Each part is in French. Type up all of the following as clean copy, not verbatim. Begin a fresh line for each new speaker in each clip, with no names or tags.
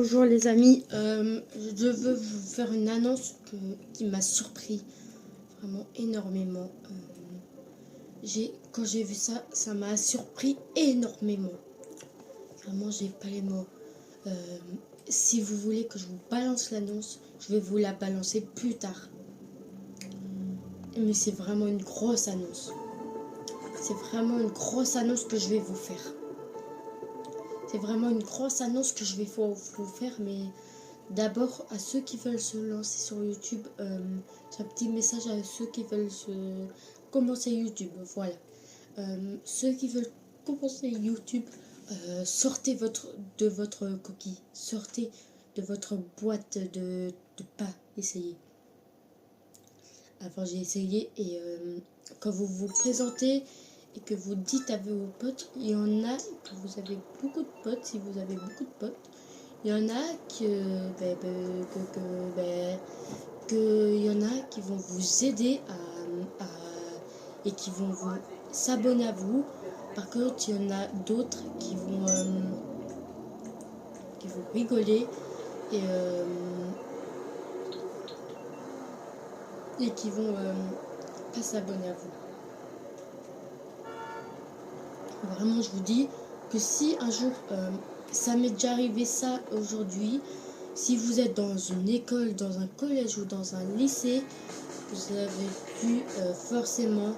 Bonjour les amis, je veux vous faire une annonce qui m'a surpris vraiment énormément. Quand j'ai vu ça, ça m'a surpris énormément. Vraiment, j'ai pas les mots. Euh, si vous voulez que je vous balance l'annonce, je vais vous la balancer plus tard. Mais c'est vraiment une grosse annonce. C'est vraiment une grosse annonce que je vais vous faire. C'est vraiment une grosse annonce que je vais vous faire, mais d'abord à ceux qui veulent se lancer sur YouTube, j'ai un petit message à ceux qui veulent commencer YouTube, voilà. Ceux qui veulent commencer YouTube, sortez de votre coquille, sortez de votre boîte de pas essayer. Avant j'ai essayé et quand vous vous présentez et que vous dites à vos potes, il y en a que vous avez beaucoup de potes, si vous avez beaucoup de potes, il y en a y en a qui vont vous aider et qui vont vous s'abonner à vous. Par contre, il y en a d'autres qui vont rigoler et qui vont pas s'abonner à vous. Vraiment, je vous dis que si un jour, ça m'est déjà arrivé ça aujourd'hui, si vous êtes dans une école, dans un collège ou dans un lycée, vous avez dû forcément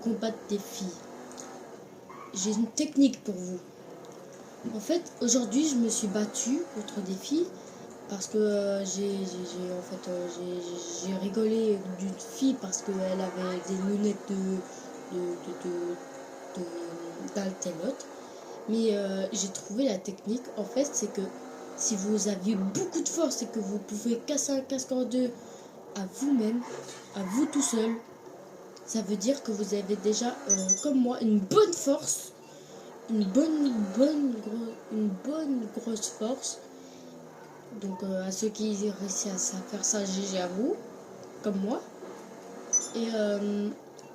combattre des filles. J'ai une technique pour vous. En fait, aujourd'hui, je me suis battue contre des filles parce que j'ai rigolé d'une fille parce qu'elle avait des lunettes d'alténote. Mais j'ai trouvé la technique. En fait, c'est que si vous aviez beaucoup de force et que vous pouvez casser un casque en deux à vous-même, à vous tout seul, ça veut dire que vous avez déjà, comme moi, une bonne force, une bonne grosse force. Donc à ceux qui réussissent à faire ça, GG à vous, comme moi. Et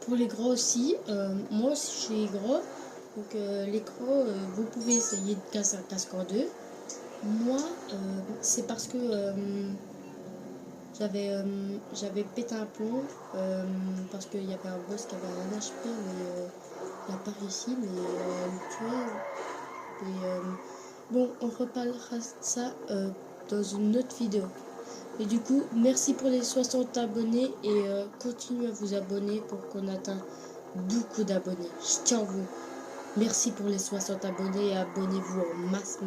pour les gros aussi, moi aussi je suis gros. Donc les gros, vous pouvez essayer de casser un casque en deux. Moi, c'est parce que j'avais pété un plomb parce qu'il y avait un boss qui avait un HP, mais il n'a pas réussi, mais tu vois. Et bon, on reparlera de ça dans une autre vidéo. Et du coup, merci pour les 60 abonnés et continuez à vous abonner pour qu'on atteigne beaucoup d'abonnés. Je tiens vous. Merci pour les 60 abonnés et abonnez-vous en masse.